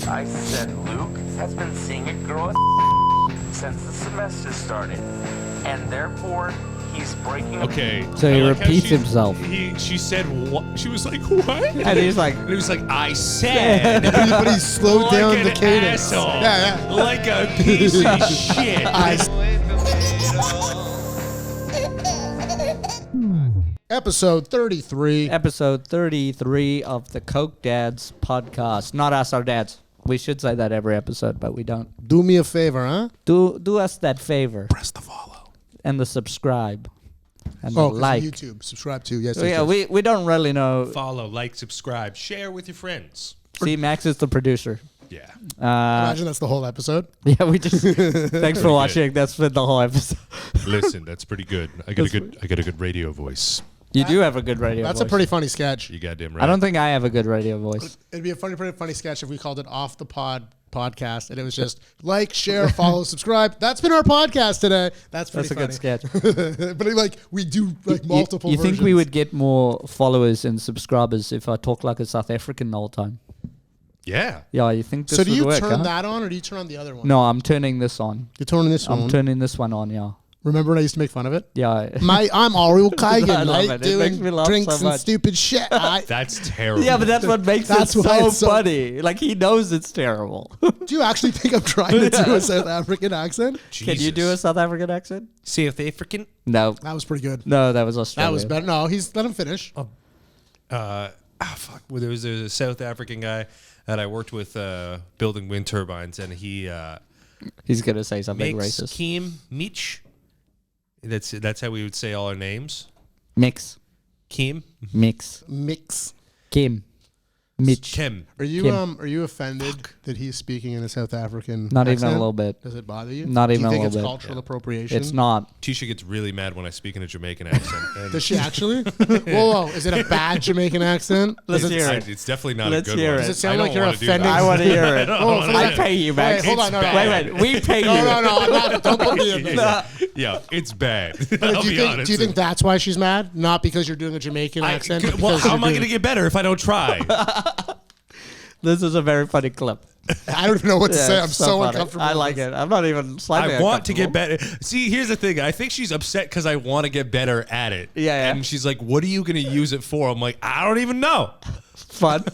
I said Luke has been seeing a girl since the semester started, and therefore he's breaking up. Okay. So he repeats himself. She said what? She was like, what? And he's like, And he was like, I said. But he slowed like down an the cadence. asshole. Yeah. Like a piece of shit. Episode 33. episode 33 of the Coke Dads podcast. Not us, our dads. We should say that every episode, but we don't. Do me a favor, huh? Do us that favor. Press the follow. And the subscribe. And the Oh, like. YouTube. Subscribe to. Yes, So yeah, we don't really know. Follow, like, subscribe, share with your friends. See, Max is the producer. Yeah. Imagine that's the whole episode. Yeah, we just. Thanks for watching. That's been the whole episode. Listen, that's pretty good. I got a good radio voice. You do have a good radio That's voice. a pretty funny sketch. You goddamn right. I don't think I have a good radio voice. It'd be a pretty funny sketch if we called it Off the Podcast, and it was just like, share, follow, subscribe. That's been our podcast today. That's pretty funny. Good sketch. But like we do like multiple. You think we versions. would get more followers and subscribers if I talk like a South African the whole time? Yeah. Yeah, you think this So do would you work, turn huh? that on, or do you turn on the other one? No, I'm turning this on. You're turning this on. I'm turning this one on, yeah. Remember when I used to make fun of it? Yeah. I'm Ariel I Kaigan, love right? it. It makes me Doing laugh drinks so and much. stupid shit. That's terrible. Yeah, but that's what makes That's it why so it's so- funny. Like, he knows it's terrible. Do you actually think I'm trying to do a South African accent? Can you do a South African accent? South African? No. That was pretty good. No, that was Australia. That was better. No, let him finish. Fuck. Well, there was a South African guy that I worked with building wind turbines, and he He's going to say something makes racist. Keem Meech. That's how we would say all our names. Mix. Keem. Mix. Mix. Kim. Mitch. Kim. Are you offended that he's speaking in a South African Not accent? even a little bit. Does it bother you? Not even a Do you think little it's bit. cultural appropriation? It's not. Tisha gets really mad when I speak in a Jamaican accent. And Does she actually? whoa, is it a bad Jamaican accent? Let's Does it, hear it. It's definitely not Let's a good hear one. it. Does it sound I like don't you're wanna do offending? that. I want to hear it. I I pay you, Max. Wait, hold on, no, no. Wait. We pay you. No, I'm not, don't put me in this. Yeah, it's bad. But I'll do be you think, honest. do you think that's why she's mad? Not because you're doing a Jamaican accent? but Well, because how you're am I doing- going to get better if I don't try? This is a very funny clip. I don't even know what to say. I'm it's so funny. uncomfortable. I with like this. it. I'm not even slightly I want to get uncomfortable. better. See, here's the thing. I think she's upset because I want to get better at it. Yeah. And she's like, what are you going to use it for? I'm like, I don't even know. Fun.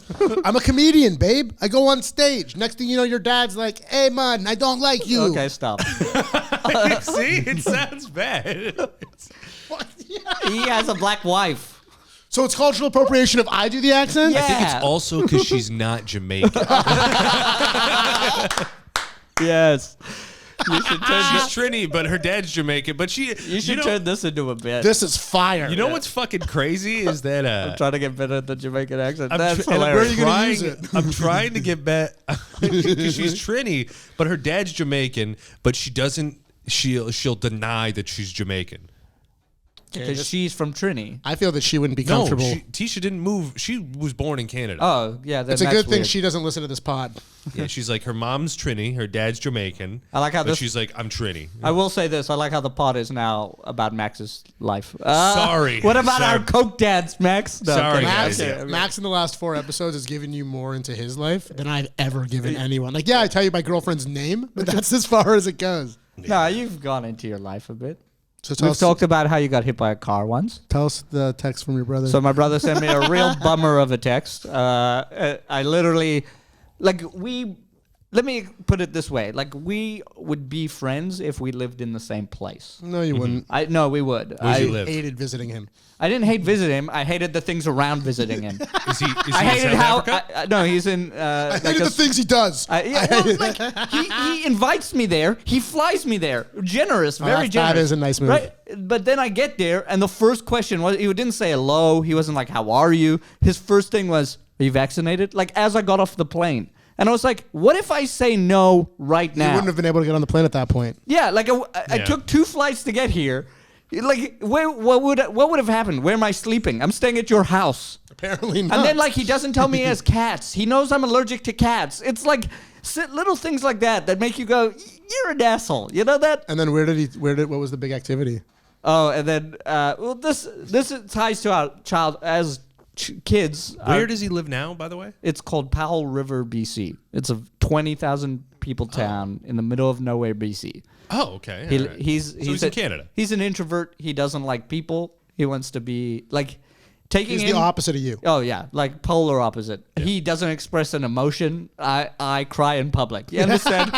I'm a comedian, babe. I go on stage. Next thing you know, your dad's like, hey, man, I don't like you. Okay, stop. See, it sounds bad. What? Yeah. He has a black wife. So it's cultural appropriation if I do the accent? Yeah. I think it's also because she's not Jamaican. Yes. You should turn She's this, Trini, but her dad's Jamaican. But you should know, turn this into a bit. This is fire. you know what's fucking crazy is that I'm trying to get better at the Jamaican accent. I'm That's tr- hilarious. where are you gonna use it? I'm trying to get back because she's Trini, but her dad's Jamaican, but she doesn't. She'll deny that she's Jamaican. Because she's from Trini. I feel that she wouldn't be No, comfortable. Tisha didn't move. She was born in Canada. Oh, yeah. Then It's a that's good thing weird. she doesn't listen to this pod. Yeah, she's like her mom's Trini, her dad's Jamaican. I like how but this- she's like I'm Trini. I will say this. I like how the pod is now about Max's life. Sorry. What about Sorry. our Coke dads, Max? No, Sorry, okay. Max, guys. Okay. Max in the last 4 episodes has given you more into his life than I've ever given anyone. Like, yeah, I tell you my girlfriend's name, but that's as far as it goes. No, you've gone into your life a bit. So tell We've us, talked about how you got hit by a car once. tell us the text from your brother. So my brother sent me a real bummer of a text. I literally, let me put it this way. Like, we would be friends if we lived in the same place. no, you wouldn't. No, we would. Where'd you I live? hated visiting him. I didn't hate visiting him. I hated the things around visiting him. Is he I in hated South how. Africa? No, he's in. I hated the things he does. He invites me there. He flies me there. Generous, very generous. that is a nice move. Right? But then I get there, and the first question was, he didn't say hello. He wasn't like, how are you? His first thing was, are you vaccinated? Like, as I got off the plane. And I was like, what if I say no right You now? wouldn't have been able to get on the plane at that point. Yeah, like I Yeah. took 2 flights to get here. Like, what would have happened? Where am I sleeping? I'm staying at your house. Apparently not. And then, like, he doesn't tell me he has cats. He knows I'm allergic to cats. It's like little things like that make you go, you're an asshole. You know that? And then what was the big activity? Oh, and then, well, this ties to our child as kids. Where does he live now, by the way? It's called Powell River, BC. It's a 20,000 people town in the middle of nowhere, BC. Oh, okay. He, all right. he's So he's in Canada. He's an introvert. He doesn't like people. He wants to be like taking He's in. the opposite of you. Oh yeah, like polar opposite. He doesn't express an emotion. I cry in public. You understand?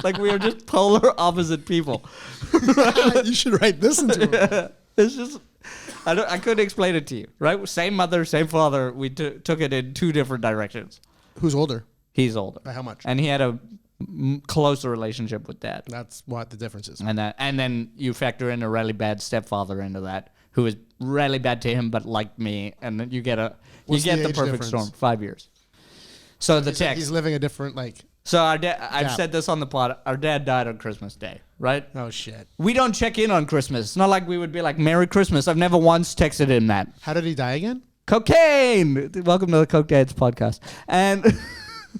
like we are just polar opposite people. You should write this into him. It's just I couldn't explain it to you. Right? Same mother, same father. We took it in two different directions. Who's older? He's older. By how much? And he had a closer relationship with dad. That's what the difference is. And then you factor in a really bad stepfather into that, who is really bad to him but liked me, and then you get the What's the perfect age difference? storm. 5 years. So the text. He's living a different So our dad. I've Yeah. said this on the pod. Our dad died on Christmas Day, right? Oh shit. We don't check in on Christmas. It's not like we would be like Merry Christmas. I've never once texted him that. How did he die again? Cocaine. Welcome to the Coke Dads podcast. And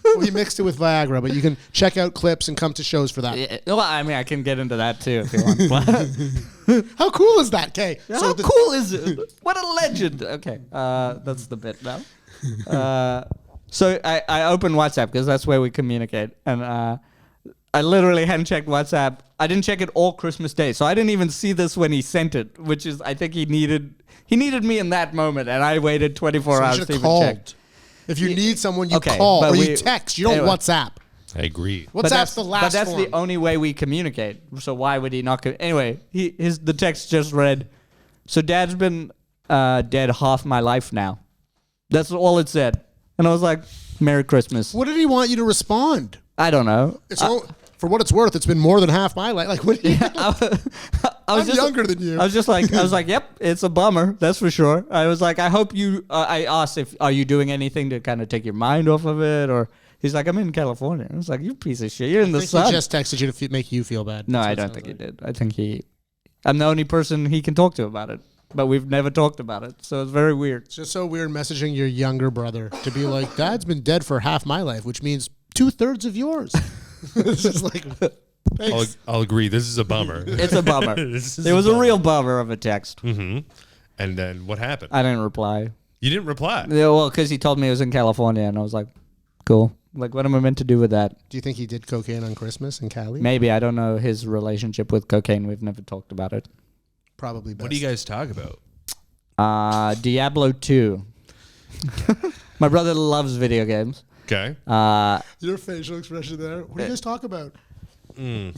Well, he mixed it with Viagra, but you can check out clips and come to shows for that. yeah, well, I mean, I can get into that too if you want. How cool is that, Kay? How cool is it? What a legend. Okay, that's the bit now. So I opened WhatsApp because that's where we communicate. And I literally hadn't checked WhatsApp. I didn't check it all Christmas Day. So I didn't even see this when he sent it, which is, I think he needed me in that moment. And I waited 24 So you hours should to have even check. called. If you need someone, you Okay, call but or you we- text. You don't anyway. WhatsApp. I agree. WhatsApp's the last But that's form. the only way we communicate. So why would he not? Anyway, the text just read, "So Dad's been dead half my life now." That's all it said, and I was like, "Merry Christmas." What did he want you to respond? I don't know. For what it's worth, it's been more than half my life. Like, what? Do you I was I'm younger than you. I was like, "Yep, it's a bummer. That's for sure." I was like, "I hope you." I asked are you doing anything to kind of take your mind off of it, or he's like, "I'm in California." I was like, "You piece of shit. You're in the I think sun." he just texted you to make you feel bad. No, That's I what it don't sounds think like. he did. I think I'm the only person he can talk to about it, but we've never talked about it, so it's very weird. It's just so weird messaging your younger brother to be like, Dad's been dead for half my life, which means 2/3 of yours. It's just like, thanks. I'll agree. This is a bummer. It's a bummer. This is It was a bummer. real bummer of a text. Mm-hmm. And then what happened? I didn't reply. You didn't reply. Yeah, well, because he told me he was in California, and I was like, cool. Like, what am I meant to do with that? Do you think he did cocaine on Christmas in Cali? Maybe. I don't know his relationship with cocaine. We've never talked about it. Probably best. What do you guys talk about? Diablo 2. My brother loves video games. Okay. Your facial expression there. What do you guys talk about?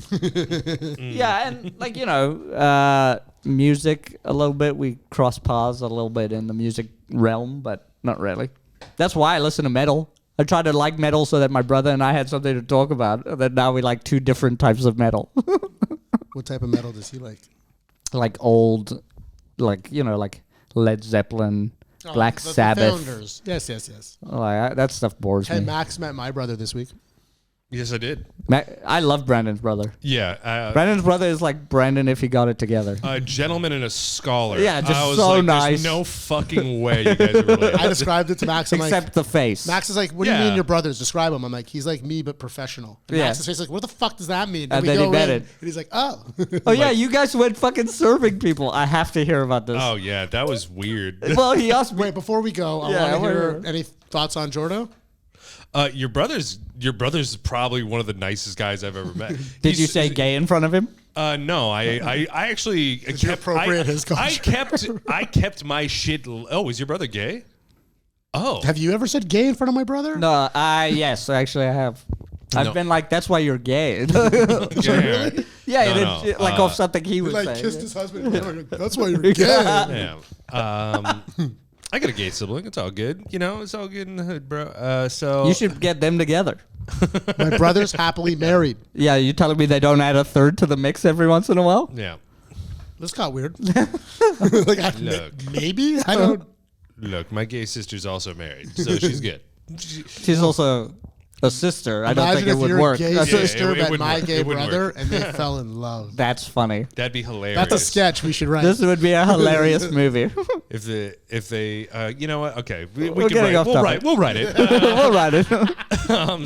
Yeah, and like, music a little bit. We cross paths a little bit in the music realm, but not really. That's why I listen to metal. I tried to like metal so that my brother and I had something to talk about. And then now we like two different types of metal. What type of metal does he like? Like old, like Led Zeppelin, Black The Sabbath. Founders. Yes. Like, that stuff bores Hey, me. Max met my brother this week. Yes, I did. I love Brandon's brother. Yeah. Brandon's brother is like Brandon if he got it together. A gentleman and a scholar. Yeah, just I was so like, nice. There's no fucking way you guys are related. I described it to Max. I'm Except like, the face. Max is like, what do you Yeah. mean your brothers? Describe him. I'm like, he's like me, but professional. And Yeah. Max's face is like, what the fuck does that mean? And we then he go met in, it. And he's like, oh. Oh yeah, you guys went fucking serving people. I have to hear about this. Oh yeah, that was weird. Well, he asked me. Wait, before we go, I Yeah, want to hear wait. any thoughts on Jordo? Your brother's probably one of the nicest guys I've ever met. Did you say gay in front of him? No, I actually kept you appropriate his I culture? kept my shit. Oh, is your brother gay? Oh, Have you ever said gay in front of my brother? No, yes, actually I have. I've No. been like, that's why you're gay. yeah, Yeah, No, it, no, like off something he He would like say. kissed his husband. That's why you're gay. yeah. I got a gay sibling. It's all good. It's all good in the hood, bro. So You should get them together. My brother's happily married. Yeah, you telling me they don't add a third to the mix every once in a while? yeah. This got weird. Like, Look. maybe? I don't. Look, my gay sister's also married, so she's good. She's also a sister. I don't Imagine think it if would your work. gay Yeah, sister it met wouldn't my work. gay It wouldn't brother work. and they fell in love. That's funny. That'd be hilarious. That's a sketch we should write. This would be a hilarious movie. If they, you know what? Okay, we We're can getting write. off topic. We'll write it. We'll write it.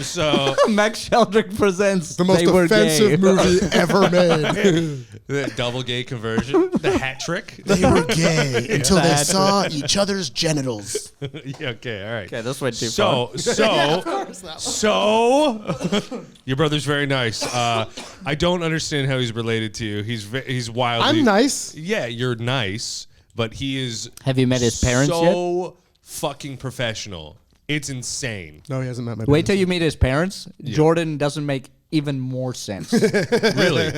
So Max Sheldrick presents the most They Were offensive Gay. movie ever made. the double gay conversion, the hat trick. They were gay until they That's- saw each other's genitals. Yeah, okay, all right. Okay, this went too far. So So, your brother's very nice. I don't understand how he's related to you. He's wildly. I'm nice. Yeah, you're nice, but he is. Have you met his parents so fucking professional. It's insane. No, he hasn't met my Wait till parents. you meet his parents. Jordan doesn't make even more sense. Really?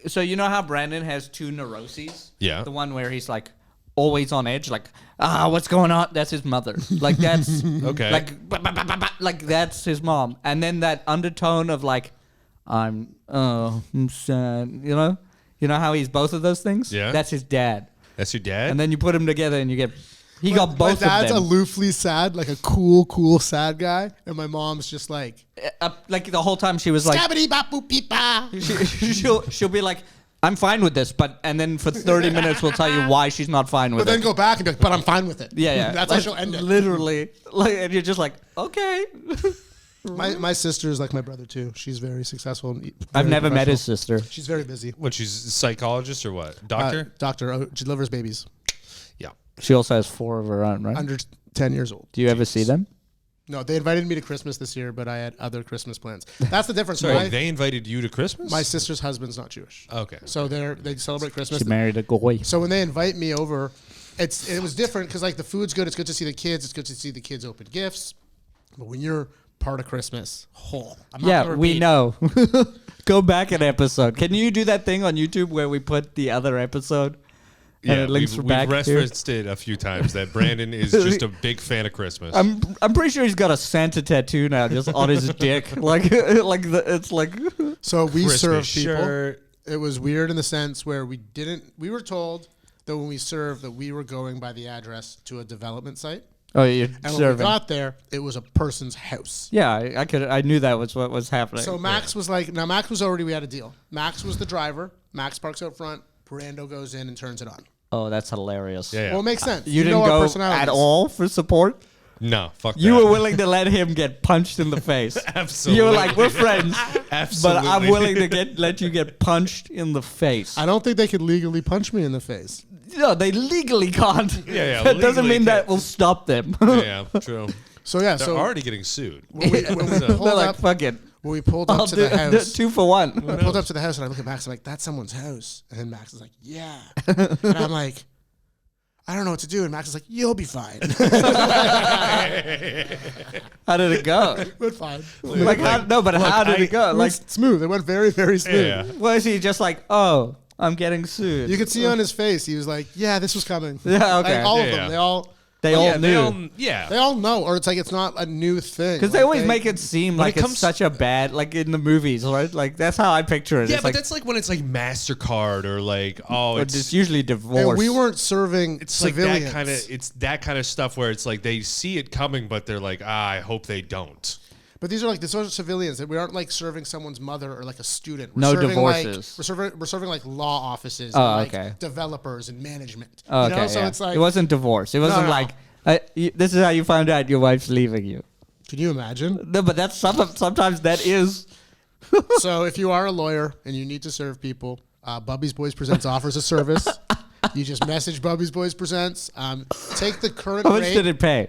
So you know how Brandon has 2 neuroses? Yeah. The one where he's like always on edge, like, what's going on? That's his mother. Like that's Okay. like that's his mom. And then that undertone of like, I'm sad. You know how he's both of those things? Yeah. That's his dad. That's your dad? And then you put them together and you get he got both My dad's of them. aloofly sad, like a cool sad guy, and my mom's just like, Like the whole time she was like, "Skabbity bop boop beep ba." she'll be like, I'm fine with this, and then for 30 minutes we'll tell you why she's not fine with But it. then go back and be like, "But I'm fine with it." Yeah. That's how she'll end it. Literally, and you're just like, okay. My sister's like my brother too. She's very successful. And I've very never met his professional. sister. She's very busy. What, she's a psychologist or what? Doctor? Doctor. Oh, she delivers babies Yeah. She also has 4 of her own, right? under 10 years old. Do you ever see them? No, they invited me to Christmas this year, but I had other Christmas plans. That's the difference. Sorry, they invited you to Christmas? My sister's husband's not Jewish. Okay. So they celebrate Christmas. She married a goy. So when they invite me over, it was different because like the food's good. It's good to see the kids. It's good to see the kids open gifts. But when you're part of Christmas, I'm not Yeah, gonna we repeat. know. Go back an episode. Can you do that thing on YouTube where we put the other episode? And it links we've back here? referenced it a few times that Brandon is just a big fan of Christmas. I'm pretty sure he's got a Santa tattoo now, just on his dick. It's like. So we Christmas serve people. shirt. It was weird in the sense where we were told that when we served that we were going by the address to a development site. Oh, you're And when we serving. got there, it was a person's house. Yeah, I knew that was what was happening. So Max was like, now Max was already, we had a deal. Max was the driver. Max parks out front. Brando goes in and turns it on. Oh, that's hilarious. Yeah. Well, it makes sense. You didn't know our go personalities. at all for support? No, fuck You that. were willing to let him get punched in the face. Absolutely. You were like, we're friends, Absolutely. but I'm willing to let you get punched in the face. I don't think they could legally punch me in the face. No, they legally can't. Yeah, That doesn't legally mean that can't. will stop them. Yeah, true. So yeah, They're so already getting sued. when we They're pulled like, up, fuck it. when we pulled up I'll to do the house, 2 for 1. I pulled up to the house and I look at Max. I'm like, that's someone's house. And then Max is like, yeah. And I'm like, I don't know what to do. And Max is like, you'll be fine. How did it go? But fine. How did it go? It Like, went smooth. It went very, very smooth. Yeah. was he just like, oh, I'm getting sued? You could see on his face, he was like, yeah, this was coming. Yeah, okay. Like, all of Yeah, them. yeah. They all Yeah, knew. They all know. Or it's like, it's not a new thing. Because they Like, always make it seem like it it's comes- such a bad, like in the movies, right? Like that's how I picture it. Yeah, It's but like, that's like when it's like MasterCard or like, oh, it's it's usually And divorce. we weren't serving it's like civilians. that kind of stuff where it's like they see it coming, but they're like, I hope they don't. But these are civilians. We aren't like serving someone's mother or like a student. We're No serving divorces. We're serving like law offices Oh, and like okay. developers and management. Oh, You know? okay, So yeah. it's like, it wasn't divorce. It wasn't no. like this is how you found out your wife's leaving you. can you imagine? No, but that's sometimes that is. So if you are a lawyer and you need to serve people, Bubby's Boys Presents offers a service. You just message Bubby's Boys Presents. Take the current How much rate. did it pay?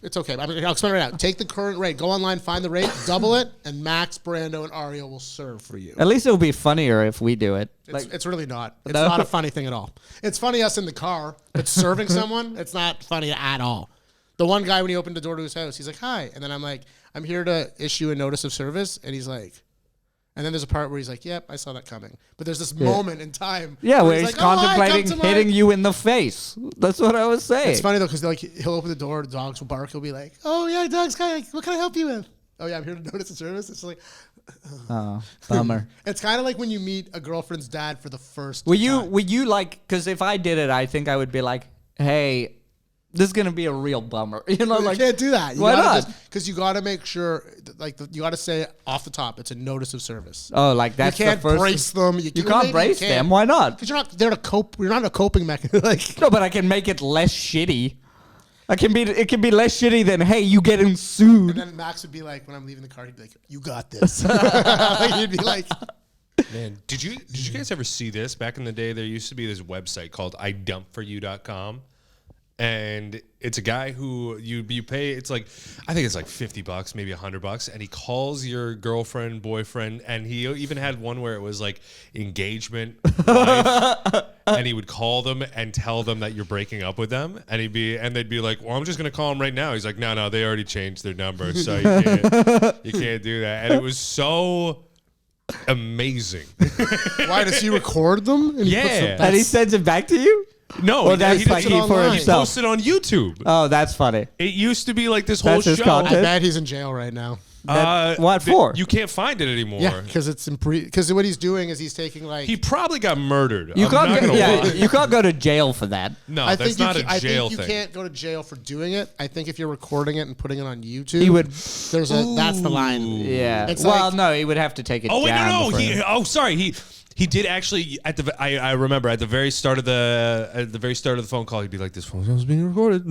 It's okay. I'll explain it right now. Take the current rate. Go online, find the rate, double it, and Max, Brando, and Ariel will serve for you. At least it'll be funnier if we do it. It's really not. It's No? not a funny thing at all. It's funny us in the car, but serving someone, it's not funny at all. The one guy, when he opened the door to his house, he's like, hi. And then I'm like, I'm here to issue a notice of service. And he's like, and then there's a part where he's like, yep, I saw that coming. But there's this moment in time. Yeah, where he's like, "Oh, hi, contemplating come to my-" hitting you in the face. That's what I was saying. It's funny though, because like he'll open the door, the dogs will bark. He'll be like, oh yeah, dogs, what can I help you with? Oh yeah, I'm here to notice of service. It's like, Oh, bummer. it's kind of like when you meet a girlfriend's dad for the first Were time. you like? Because if I did it, I think I would be like, hey, this is gonna be a real bummer. You know, You like can't do that. Why not? Because you got to make sure, you got to say off the top, it's a notice of service. Oh, like that's you can't the first. brace them. You can't brace them. Why not? Because you're not there to cope. You're not a coping mechanism. Like, No, but I can make it less shitty. It can be less shitty than hey, you getting sued. and then Max would be like, when I'm leaving the car, he'd be like, "You got this." Like, he'd be like, Man, did you guys ever see this? Back in the day, there used to be this website called idumpforyou.com. and it's a guy who you pay. It's like, I think it's like $50, maybe $100, and he calls your girlfriend, boyfriend, and he even had one where it was like engagement wife, and he would call them and tell them that you're breaking up with them, and they'd be like, well, I'm just gonna call them right now. He's like, no, they already changed their number, so you can't do that. And it was so amazing. Why does he record them? And he puts them- And he sends it back to you? No, Or that's like puts it he for online. he himself. posted on YouTube. Oh, that's funny. It used to be like this whole That's his show. content. I bet he's in jail right now. What for? You can't find it anymore. Yeah, because what he's doing is he's taking like. He probably got murdered. You I'm not can't, gonna lie. you can't go to jail for that. No, I that's think not a jail I think you thing. can't go to jail for doing it. I think if you're recording it and putting it on YouTube, He would. that's the line. Yeah. It's Well, like- no, he would have to take it Oh wait, down. no. before- Sorry. He did actually at the. I remember at the very start of the phone call, he'd be like, "This phone call is being recorded."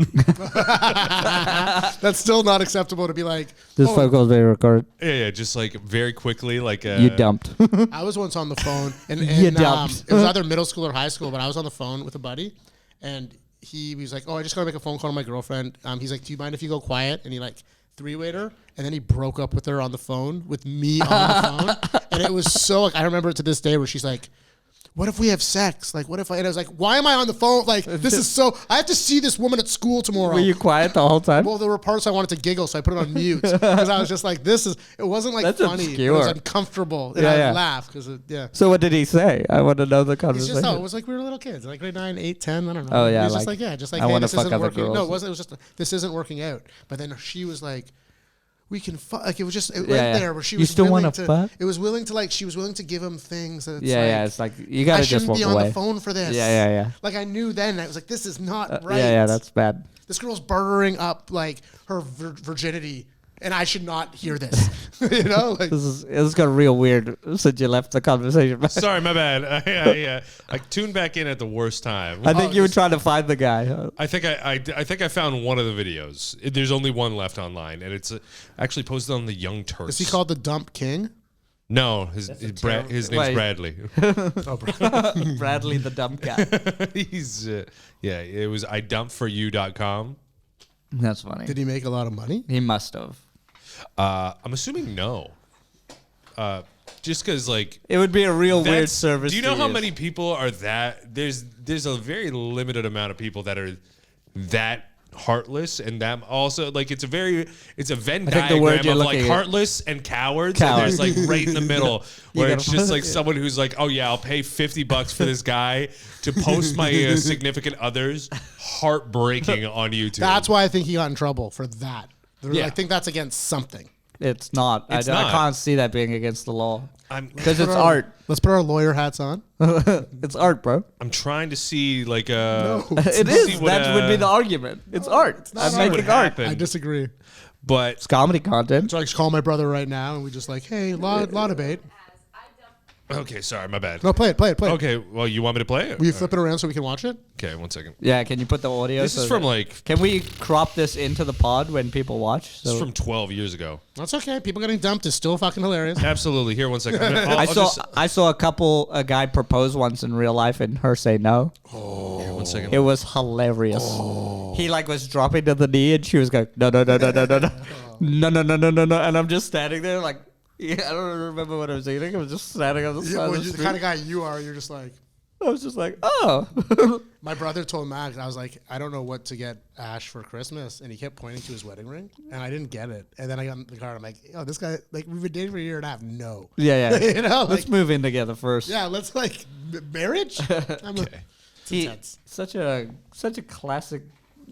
That's still not acceptable to be like. This oh, phone call is being recorded. yeah, just like very quickly, like You dumped. I was once on the phone, and You dumped. it was either middle school or high school, but I was on the phone with a buddy, and he was like, "Oh, I just gotta make a phone call to my girlfriend." He's like, "Do you mind if you go quiet?" And he like three-wayed her, and then he broke up with her on the phone with me on the phone, and it was so like I remember it to this day where she's like, what if we have sex? Like, what if I... And I was like, why am I on the phone? Like, this is so... I have to see this woman at school tomorrow. Were you quiet the whole time? Well, there were parts I wanted to giggle, so I put it on mute. Because I was just like, this is... It wasn't like That's funny. It obscure. was uncomfortable. And Yeah, I yeah. laughed because, yeah. So what did he say? I want to know the It's conversation. just, it was like we were little kids, like grade 9, 8, 10, I don't know. Oh, yeah, He was just like, like, just like, I hey, wanna this fuck isn't other working. No, girls. it wasn't. It was just, this isn't working out. But then she was like, we can fuck. Like, it was just right yeah. there where she You was still willing wanna to, fuck? it was willing to, like, she was willing to give him things that it's yeah, like, yeah. It's like you I gotta just shouldn't walk be on away. the phone for this. Yeah, yeah. Like, I knew then, I was like, this is not right. Yeah, that's bad. This girl's bartering up, like, her virginity, and I should not hear this. You know? Like, This got real weird since you left the conversation. Sorry, my bad. I tuned back in at the worst time. I think you were trying to find the guy. I think I found one of the videos. There's only one left online, and it's actually posted on the Young Turks. is he called the Dump King? No, his name's Wait. Bradley. Bradley the dumb guy. He's it was idumpforyou.com. That's funny. Did he make a lot of money? He must have. I'm assuming no. Just because like It would be a real weird that's- service. Do you know to how use. many people are that? There's a very limited amount of people that are that heartless, and that also like it's a Venn think the word diagram you're of like looking at- heartless and cowards, and there's like right in the middle where gotta it's just like find it. someone who's like, oh yeah, I'll pay $50 for this guy to post my significant other's heartbreaking on YouTube. That's why I think he got in trouble for that. Yeah. I think that's against something. It's not. It's I not. can't see that being against the law. Because it's Put our- art. Let's put our lawyer hats on. It's art, bro. I'm trying to see like It is. That would be the argument. It's art. not I'm art. making art. I disagree. but It's comedy content. So I just call my brother right now, and we just like, hey, law debate. okay, sorry, my bad. No, play it. Okay, well, you want me to play it? Will you flip it around so we can watch it? Okay, 1 second. Yeah, can you put the audio? This is from like Can we crop this into the pod when people watch? this is from 12 years ago. That's okay. People getting dumped is still fucking hilarious. Absolutely. Here, 1 second. I saw a guy propose once in real life and her say no. Here, 1 second. It was hilarious. He like was dropping to the knee and she was going no, and I'm just standing there like I don't remember what I was eating. I was just standing on the side of the The street. kind of guy you are, you're just like. I was just like, oh. My brother told Max, I was like, I don't know what to get Ash for Christmas, and he kept pointing to his wedding ring, and I didn't get it. And then I got in the car, and I'm like, oh, this guy, like, we've been dating for a year and a half. No. Yeah. You know, Let's like, move in together first. yeah, let's like marriage. I'm Okay. He- intense. such a classic,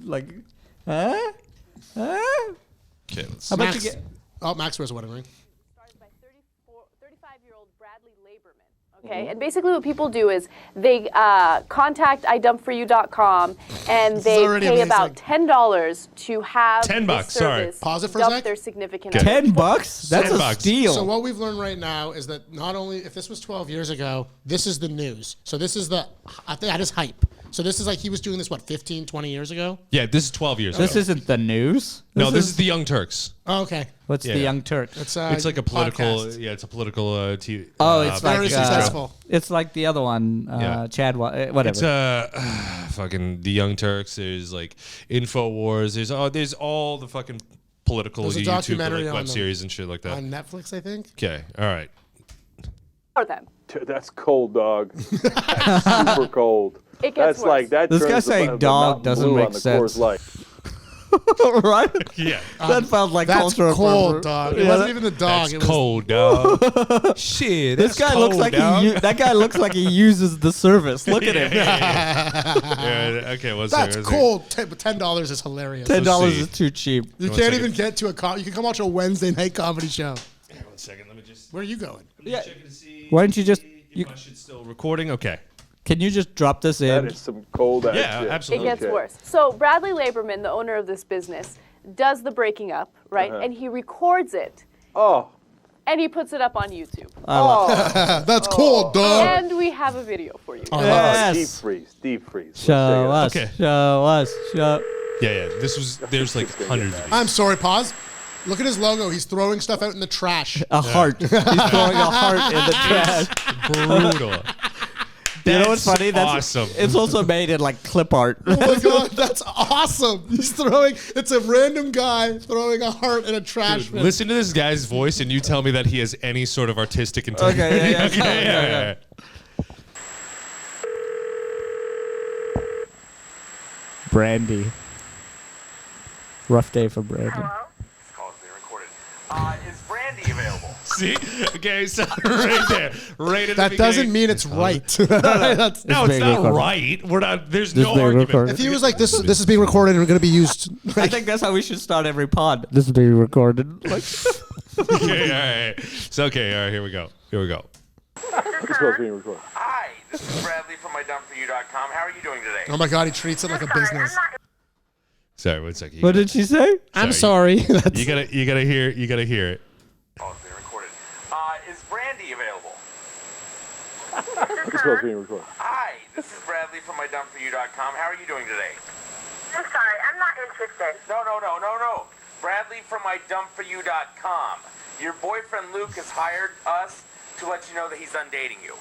like, huh? Okay, let's How about Max, you get? Max wears a wedding ring. Started by 35-year-old Bradley Laberman. Okay, and basically what people do is they contact idumpforyou.com and they already pay amazing. about $10 to have $10, this sorry. service Pause it for a dump sec. their significant Okay. other. $10? That's a $10. steal. So what we've learned right now is that not only if this was 12 years ago, this is the news. So this is the that is hype. So this is like he was doing this, what, 15, 20 years ago? Yeah, this is 12 years This ago. isn't the news. No, this is the Young Turks. Oh, okay. What's Yeah. the Young Turk? It's It's like a political. podcast. Yeah, it's a political TV. Oh, it's like Very successful. It's like the other one, Yeah. Chad. Whatever. It's fucking the Young Turks. There's like Infowars. There's all the fucking political There's a YouTube documentary like, on web them. series and shit like that. On Netflix, I think. Okay, all right. For them. That's cold, dog. That's super cold. It gets That's worse. like that. This guy turns the saying the dog Mountain doesn't Blue make on the sense. Coors Light. right? Yeah, That felt like That's cultural cold, appropriation. dog. It Yeah, wasn't that- even the dog. that's It was cold, dog. Shit, This that's guy looks cold, like dog. that guy looks like he uses the service. Look at him. Yeah, okay, one second, That's one second. cold. $10 is hilarious. $10 see. is too cheap. You One can't second. even get to a. You can come watch a Wednesday night comedy show. One second, let me just Where are you going? Yeah. check to see Why don't you just? if my shit's still recording. Okay. Can you just drop this in? That is some cold ass Yeah, shit. It absolutely. gets Okay. worse. So Bradley Laberman, the owner of this business, does the breaking up, right? And he records it Oh, and he puts it up on YouTube. That's cold, dog. And we have a video for you. Yes. deep freeze, deep freeze. Let's Show us. check it out. Okay. Show us. Show. Yeah. There's like hundreds of these. I'm sorry. Pause. Look at his logo. He's throwing stuff out in the trash. A heart. He's throwing a heart in the trash. Brutal. You know what's That's funny? That's awesome. It's also made in like clip art. Oh my god, that's awesome. He's throwing. It's a random guy throwing a heart in a trash bin. Listen to this guy's voice, and you tell me that he has any sort of artistic integrity. Okay, yeah. Okay, yeah. Brandy. Rough day for Brandy. This call is being recorded. Is Brandy available? See? Okay, so right there. Right at the That doesn't beginning. mean it's right. That's- No, It's it's being not recorded. right. We're not. There's This no being argument. recorded. if he was like, this is being recorded and going to be used. I think that's how we should start every pod. This is being recorded. Like, Okay, all right. So okay, all right. Here we go. This was being recorded. Hi, this is Bradley from MyDumpForYou.com. How are you doing today? Oh my god, he treats it like a business. Sorry, one second. what did she say? I'm sorry. That's- You gotta hear it. Call is being recorded. Is Brandy available? This was being recorded. Hi, this is Bradley from MyDumpForYou.com. How are you doing today? I'm sorry, I'm not interested. No. Bradley from MyDumpForYou.com. Your boyfriend Luke has hired us to let you know that he's undating you.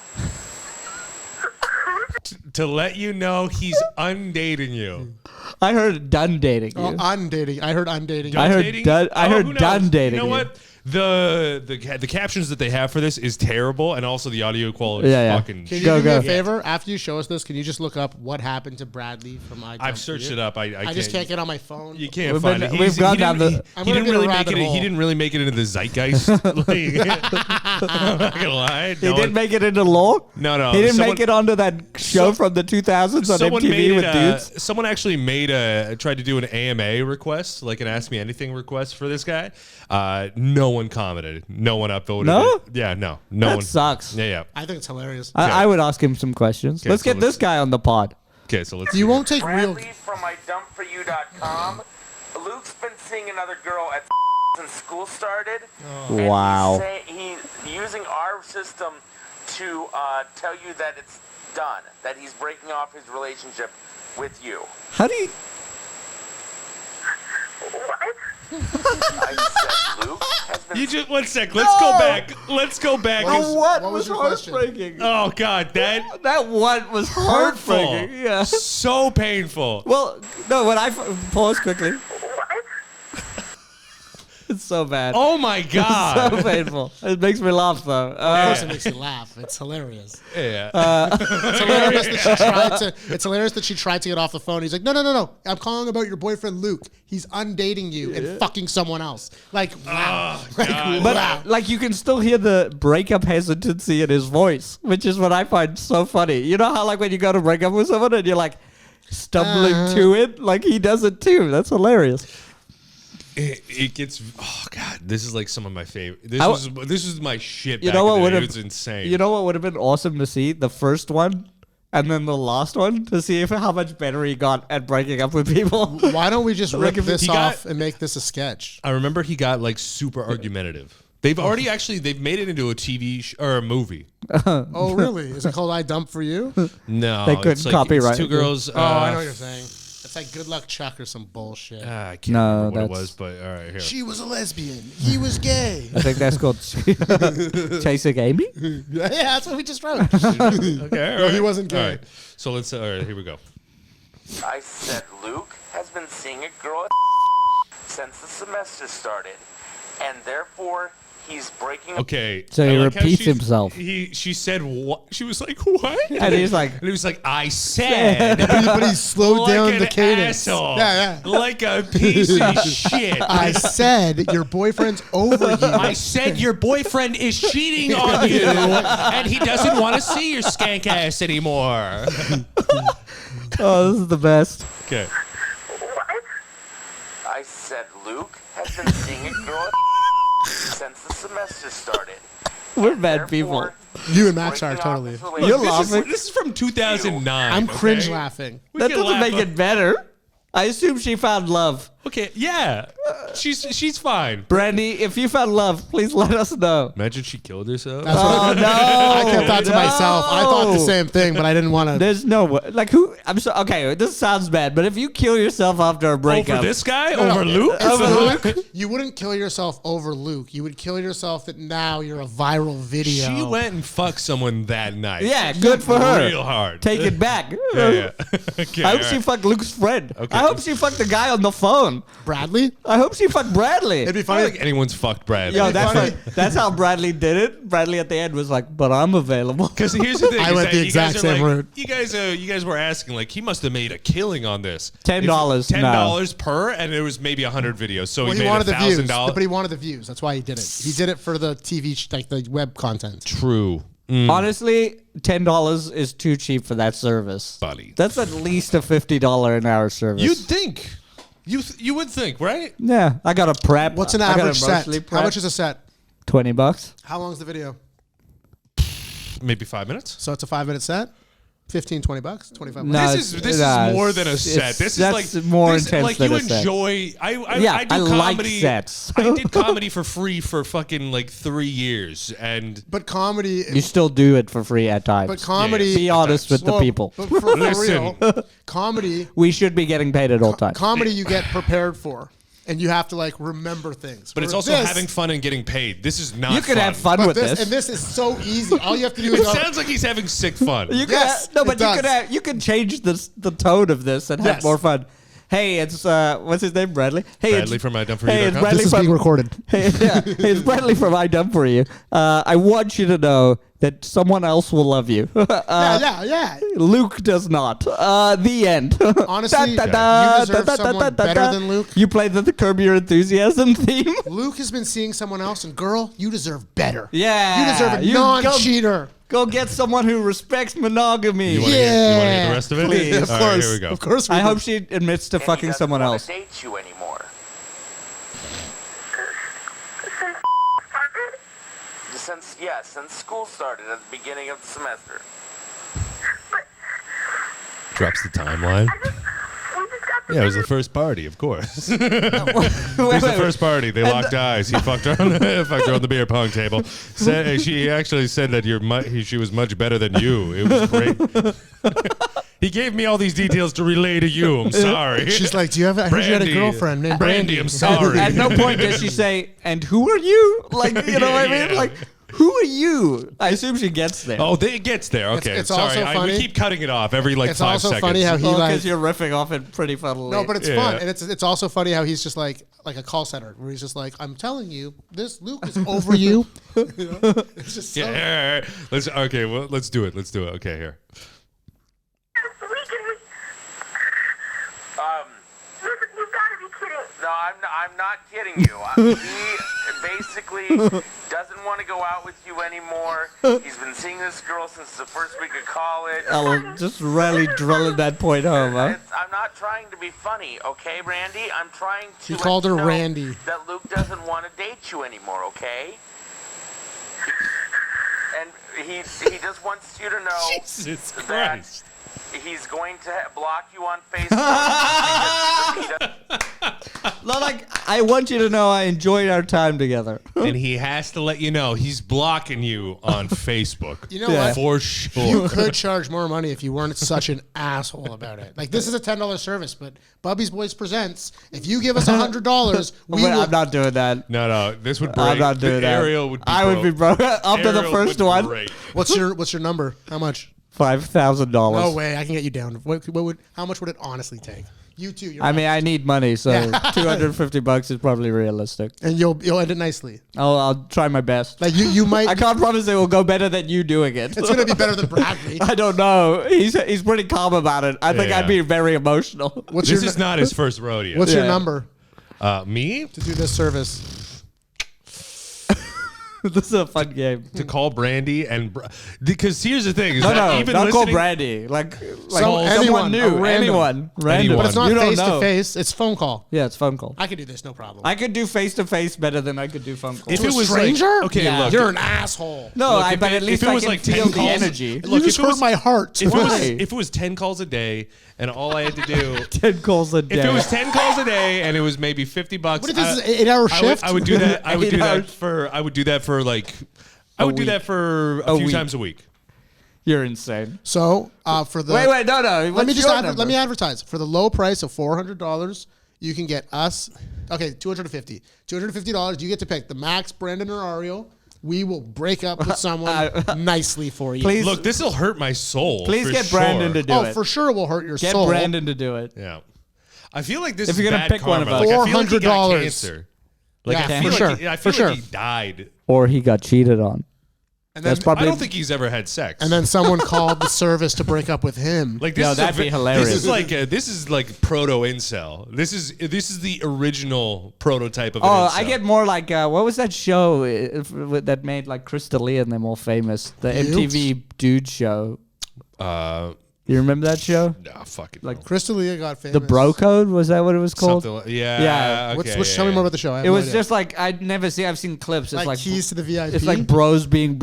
To let you know he's undating you. I heard done dating you. Oh, undating. I heard undating. I heard Dating? done. I Oh, heard who knows? done dating. You know what? The captions that they have for this is terrible, and also the audio quality Yeah, yeah. is fucking. Can you Go, do me go. a favor? After you show us this, can you just look up what happened to Bradley from I? I've searched it up. I I just can't get on my phone. You can't We've find been- it. we've gone he down didn't- the- I'm He gonna didn't be in really a make rabbit it. He hole. didn't really make it into the zeitgeist. Like, I'm not gonna lie. He didn't make it into law. No. He didn't Someone- make it onto that show from the 2000s on Someone MTV made with it, dudes. someone actually tried to do an AMA request, like an Ask Me Anything request for this guy. No one commented. No one upvoted No? it. Yeah, no That one. sucks. Yeah. I think it's hilarious. I would ask him some questions. Okay, Let's so get this guy on the pod. Okay, so let's. You won't take real. Bradley from MyDumpForYou.com. Luke's been seeing another girl at since school started. And Wow. He's using our system to tell you that it's done, that he's breaking off his relationship with you. How do you? I said Luke has been You just 1 sec. Let's go back. Let's go back. What is- What what was was your question? heartbreaking? Oh God, that That one was hurtful. heartbreaking. Yeah. So painful. Well, no. When I pause quickly, it's so bad. Oh my so God. painful. It makes me laugh though. Of course, it makes you laugh. It's hilarious. Yeah. It's hilarious that she tried to. It's hilarious that she tried to get off the phone. He's like, no. I'm calling about your boyfriend Luke. He's undating you and fucking someone else. Like, wow. Like, God. But wow. like you can still hear the breakup hesitancy in his voice, which is what I find so funny. You know how like when you go to break up with someone and you're like stumbling to it, like he does it too. That's hilarious. It gets. Oh God, this is like some of my favorite. I This was my shit. You back know in what the would day. have? It was insane. You know what would have been awesome to see? The first one and then the last one to see how much better he got at breaking up with people. Why don't we just Like rip if this he got- off and make this a sketch? I remember he got like super argumentative. They've already they've made it into a TV or a movie. Oh, really? Is it called I Dump For You? No, They couldn't it's like, copyright it's two it. girls. Oh, I know what you're saying. It's like Good Luck Chuck or some bullshit. I can't No, remember what it that's- was, but all right, here. She was a lesbian. He was gay. I think that's called Chasing Amy. Yeah, that's what we just wrote. Okay, all No, he right. wasn't gay. All right. So let's. All right, here we go. I said Luke has been seeing a girl since the semester started, and therefore he's breaking. Okay. So I he like how repeats she's- himself. She said what? She was like, what? And he's like, And he was like, I said. But he slowed like down an the cadence. asshole. Yeah, yeah. Like a piece of shit. I said your boyfriend's over you. I said your boyfriend is cheating on you, and he doesn't want to see your skank ass anymore. oh, this is the best. Okay. What? I said Luke has been seeing a girl since the semester started. We're bad people. Therefore, You and Max are breaking off totally. his You're relationship. This is from 2009. I'm cringe okay? laughing. We That can doesn't laugh make it better. I assume she found love. Okay, yeah. She's fine. Brandy, if you found love, please let us know. Imagine she killed herself. That's what Oh, no. I kept that to myself. I thought the No. same thing, but I didn't want to. There's no way. Like, who? I'm so. Okay, this sounds bad, but if you kill yourself after a breakup. Over this guy? Over Luke? You wouldn't kill yourself over Luke. You would kill yourself that now you're a viral video. She went and fucked someone that night. Yeah, good for her. Real hard. Take it back. Yeah. Okay, I hope all she right. fucked Luke's friend. Okay. I hope she fucked the guy on the phone. Bradley? I hope she fucked Bradley. It'd be I funny. don't think anyone's fucked Brad. Yo, funny. that's how Bradley did it. Bradley at the end was like, "But I'm available." Because here's the thing. I is went that the you guys exact are same like, route. You guys were asking like he must have made a killing on this. $10, $10 per, and it was maybe 100 videos. So Well, he he made wanted the views, $1,000. but he wanted the views. That's why he did it. He did it for the TV, like the web content. True, Honestly, $10 is too cheap for that service, buddy. That's at least a $50 an hour service. You'd think. You would think, right? Yeah, I got a prep. What's an I gotta average set? mostly How prep. much is a set? $20? How long's the video? Maybe 5 minutes. So it's a 5-minute set? 15, 20 bucks? 25 No, bucks? This nah, is more than a it's- set. This is that's like more this, intense like than you a set. enjoy. I Yeah, do I like comedy. sets. I did comedy for free for fucking like 3 years, and But comedy... You still do it for free at times. But comedy... Yeah. Be honest with the Well, people. But for Listen. real, comedy... We should be getting paid at all times. Comedy you get prepared for. And you have to like remember things. but it's Where also this- having fun and getting paid. This is not. You could have fun but with this. And this is so easy. All you have to do is It go, sounds like he's having sick fun. You could Yes, no, it but does. you could change the tone of this and have Yes. more fun. Hey, it's what's his name? Bradley. Hey, Bradley it's, from IDumpForYou.com. Hey, it's Bradley this is from being recorded. Hey, yeah, hey, it's Bradley from I Dump For You. I want you to know that someone else will love you. Yeah. Luke does not. The end. Honestly, you deserve someone better than Luke. You played the Curb Your Enthusiasm theme. Luke has been seeing someone else, and girl, you deserve better. Yeah, You deserve a you non-cheater. Go get someone who respects monogamy. You want to hear the rest of it? Please. Of All course. right, here we go. Of course we I do. hope she admits to And he fucking doesn't someone wanna else. date you anymore. Since school started at the beginning of the semester. Drops the timeline. We just got Yeah, it was the first party, of course. It Wait, was the wait, first party. They locked eyes. He fucked her on the beer pong table. She actually said that she was much better than you. It was great. He gave me all these details to relay to you. I'm sorry. She's like, do you have? I heard you had a Brandy. girlfriend named Brandy, I'm sorry. At no point does she say, "And who are you?" Like, you know what I mean? Yeah. Like, who are you? I assume she gets there. Oh, it gets there. Okay, it's sorry. also we funny- keep cutting it off every like It's 5 also seconds. funny how he because like. you're riffing off it pretty funnily. No, but it's Yeah. fun, and it's also funny how he's just like a call center where he's just like, I'm telling you, this Luke is over you. You know? It's just so, Yeah. Let's do it. Let's do it. Okay, here. Listen, you've got to be kidding. No, I'm not kidding you. He basically doesn't want to go out with you anymore. He's been seeing this girl since the first week of college. I'll just really drilling that point home, huh? I'm not trying to be funny, okay, Randy? I'm trying to. He let called you her know Randy. That Luke doesn't want to date you anymore, okay? And he just wants you to know Jesus that Christ. he's going to block you on Facebook. because he doesn't No, like, I want you to know I enjoyed our time together. And he has to let you know he's blocking you on Facebook. You know what? For You sure. could charge more money if you weren't such an asshole about it. Like, this is a $10 service, but Bubby's Boys presents. If you give us $100, we will. I'm not doing that. No, this would break. I'm not doing that. Ariel would be I would be broke. After the Ariel first would one, break. What's your number? How much? $5,000. No way. I can get you down. How much would it honestly take? You too. You're I mean, right. I need money, so Yeah. $250 is probably realistic. And you'll end it nicely. I'll try my best. Like you might. I can't promise it will go better than you doing it. It's gonna be better than Bradley. I don't know. He's pretty calm about it. I think Yeah. I'd be very emotional. What's This your is not his first rodeo. What's your Yeah. number Me? to do this service? This is a fun game. To call Brandy and because here's the thing is No, that no, even not call listening, Brandy. Like anyone, someone a new, random. anyone, random. But it's not You don't face to know. face. It's phone call. Yeah, it's phone call. I can do this, no problem. I could do face to face better than I could do phone call. if To it a was stranger? like, okay, Yeah. look, You're an asshole. No, Look, if but it- at least if it I was can like 10 feel the calls- energy. Look, you just if it hurt was- my heart. if Why? it was 10 calls a day and all I had to do 10 calls a day. if it was 10 calls a day and it was maybe $50 What if this is an 8-hour shift? I would do that. I would 8 do that hours. for. I would do that for like. I would do week. that for a A few week. times a week. You're insane. So for the Wait, no. let What's me just your number? let me advertise for the low price of $400. You can get us. Okay, $250. You get to pick the Max, Brandon, or Ariel. We will break up with someone nicely for you. Please- Look, this will hurt my soul. Please for get sure. Brandon to do Oh, it. for sure, it will hurt your Get soul. Brandon to do it. Yeah, I feel like this If is you're gonna bad pick one of karma. us. Like, I feel like he got $400. cancer. Like Yeah, I feel for like sure. I feel For like sure. he died. Or he got cheated on. And That's then, probably. I don't think he's ever had sex. and then someone called the service to break up with him. like this No, is that'd be hilarious. This is like proto incel. This is the original prototype of an Oh, incel. I get more like what was that show that made like Crystalia and them all famous? The MTV Dude Show. You remember that show? Nah, fucking Like Crystalia got famous. The Bro Code, was that what it was called? something. Yeah, Yeah. Okay, Tell me more about the show. I have It no was idea. just like I've seen clips. It's like, like keys to the VIP. it's like bros being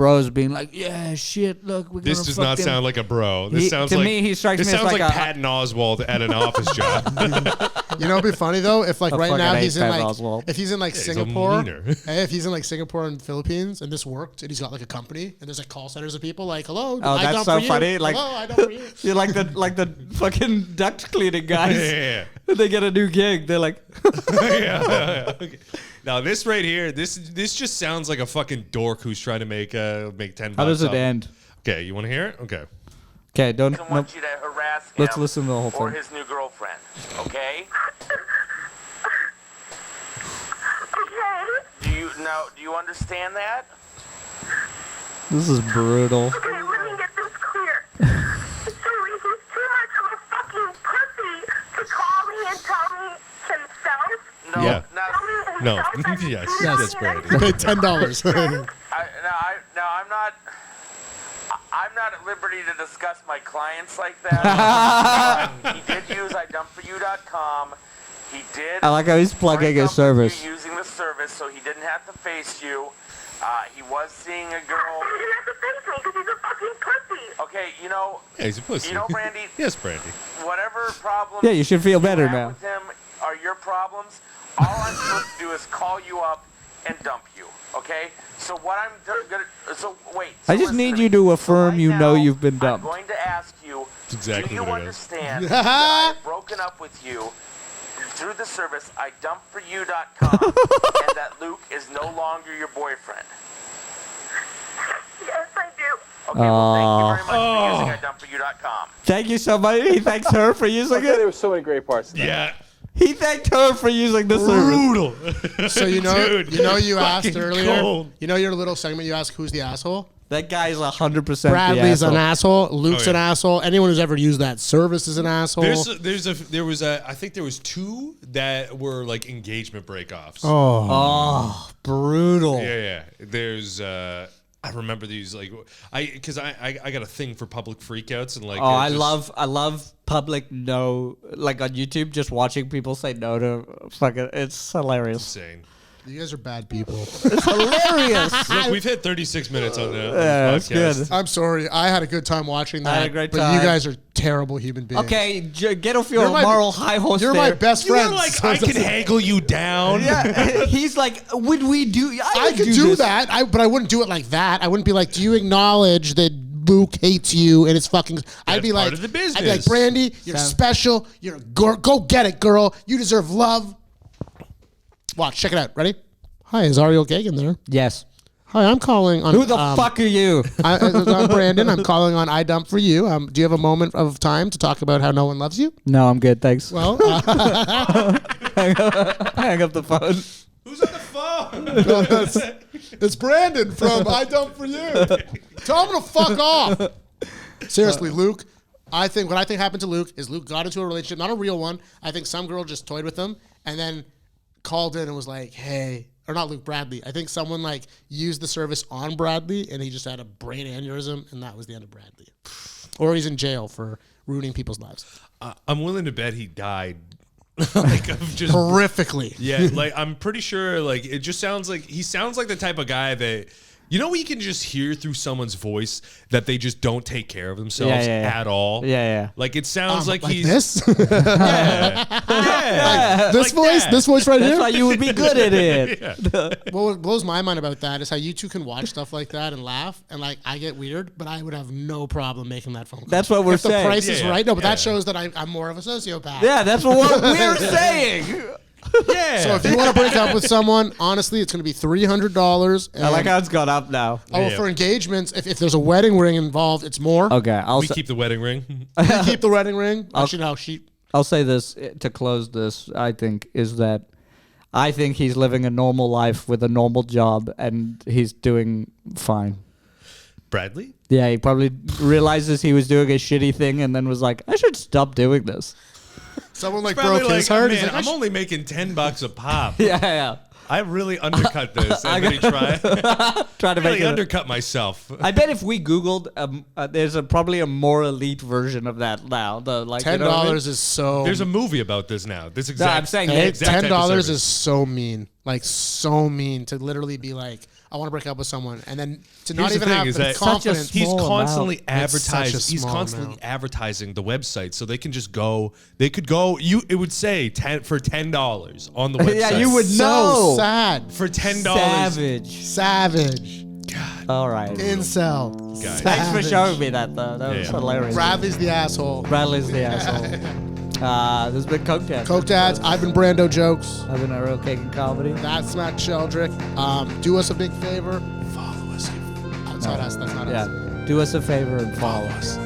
like, yeah, shit. Look, we're This gonna does fuck not them. sound like a bro. This He- sounds to like me, he strikes this me as sounds like like a- Patton Oswalt at an office job. You know, it'd be funny though if like I right fucking now hate he's in Pat like Oswalt. if he's in like he's a Singapore. meaner. Hey, if he's in like Singapore and Philippines and this worked and he's got like a company and there's like call centers of people like, hello, Oh, I that's dump so for you. funny, like- hello, I dump for you. You're like the fucking duct cleaning guys. Yeah. They get a new gig. They're like, Okay. Now this right here, this just sounds like a fucking dork who's trying to make $10. how does it off- end? Okay, you want to hear it? Okay. Okay, don't. Doesn't Nope. want you to harass him Let's listen to the whole or thing. his new girlfriend. Okay? Okay. Do you understand that? This is brutal. Okay, let me get this clear. So he's too much of a fucking pussy to call me and tell me himself? No. Yeah. No. No. Himself? Yes. Yes. Yes, Brady. Paid $10. I'm not at liberty to discuss my clients like that. He did use idumpforyou.com. He did. I like how he's plugging break his up with service. you using the service, so he didn't have to face you. He was seeing a girl. He didn't have to face me because he's a fucking pussy. Okay, you know, Yeah, he's a pussy. You know, Brandy? Yes, Brandy. whatever problems. Yeah, you should feel better have now. With him are your problems. All I'm supposed to do is call you up and dump you. Okay? So what I'm gonna. So wait. So I just listen need to you me. to So affirm right you know now, you've been dumped. I'm going to ask you. That's exactly do you what it is. understand that I've broken up with you through the service idumpforyou.com and that Luke is no longer your boyfriend? Yes, I do. Okay, well, thank you very much for using idumpforyou.com. Thank you so much. He thanks her for using Okay, there it. were so many great parts. Yeah. He thanked her for using the service. Brutal. So you know, Dude, you asked fucking earlier. cold. You know your little segment. You asked who's the asshole. That guy is 100% Bradley's the an asshole. asshole. Luke's Oh, an yeah. asshole. Anyone who's ever used that service is an asshole. I think there was two that were like engagement breakoffs. Oh, brutal. Yeah. There's I remember these like because I got a thing for public freakouts and like Oh, I love public no, like on YouTube, just watching people say no to fucking. It's hilarious. insane. You guys are bad people. It's hilarious. Look, we've hit 36 minutes on the That's podcast. good. I'm sorry. I had a good time watching that. I had a great but time. you guys are terrible human beings. Okay, get off your You're my- moral high horse. You're there. my best You friend. were like, I can haggle you down. Yeah, he's like, would we do? I could do this. that, but I wouldn't do it like that. I wouldn't be like, do you acknowledge that Luke hates you and it's fucking... I'd be part like, of the business. I'd be like, Brandy, you're special. You're a girl. Go get it, girl. You deserve love. Watch, check it out. Ready? Hi, is Ariel Gagan there? Yes. Hi, I'm calling on... Who the fuck are you? I'm Brandon. I'm calling on I Dump for You. Do you have a moment of time to talk about how no one loves you? No, I'm good, thanks. Well, Hang up the phone. Who's on the phone? it's Brandon from I Dump for You. Tell him to fuck off. Seriously, Luke. What I think happened to Luke is Luke got into a relationship, not a real one. I think some girl just toyed with him and then called in and was like, hey, or not Luke, Bradley. I think someone like used the service on Bradley and he just had a brain aneurysm and that was the end of Bradley. Or he's in jail for ruining people's lives. I'm willing to bet he died. Like of just Horrifically. Yeah, like I'm pretty sure like it just sounds like he sounds like the type of guy that you know you can just hear through someone's voice that they just don't take care of themselves at all. Yeah. Like it sounds like he's this? yeah. This Like voice? that. This voice right That's here? why you would be good at it. What blows my mind about that is how you two can watch stuff like that and laugh, and like I get weird, but I would have no problem making that phone call. That's what we're if the saying. price is Yeah, right. No, but yeah. that shows that I'm more of a sociopath. Yeah, that's what we're saying. Yeah. So if you want to break up with someone, honestly, it's going to be $300. I like how it's gone up now. Oh, Yeah. for engagements, if there's a wedding ring involved, it's more. Okay, we keep the wedding ring. You keep the wedding ring. Actually, no, I'll say this to close this, I think, is that I think he's living a normal life with a normal job and he's doing fine. Bradley? Yeah, he probably realizes he was doing a shitty thing and then was like, I should stop doing this. someone like Probably broke his like, heart. man, He's like, I'm only making $10 a pop. Yeah. I really undercut this. I Everybody try. Trying to make Really it. undercut myself. I bet if we Googled, there's probably a more elite version of that now. The like $10 you know what I mean? is so. There's a movie about this now. This exact. I'm saying Hey, exact type of $10 service. is so mean, like so mean to literally be like, I want to break up with someone, and then to not Here's the even thing have is the that confidence. he's small constantly amount. It's such a advertising. He's small constantly amount. advertising the website, so they can just go. They could go. It would say for $10 on the website. Yeah, you would so know. sad, for $10. Savage. God, All right. incel. Guys. Thanks for Savage. showing me that though. That was Yeah. hilarious. Bradley's the asshole. Bradley's the asshole. This has been Coke Dad. Coke Dads. I've been Brando Jokes. I've been a real cake and comedy. That's Matt Sheldrick. Do us a big favor. Follow us. That's not us. That's not us. Yeah. Do us a favor and follow us.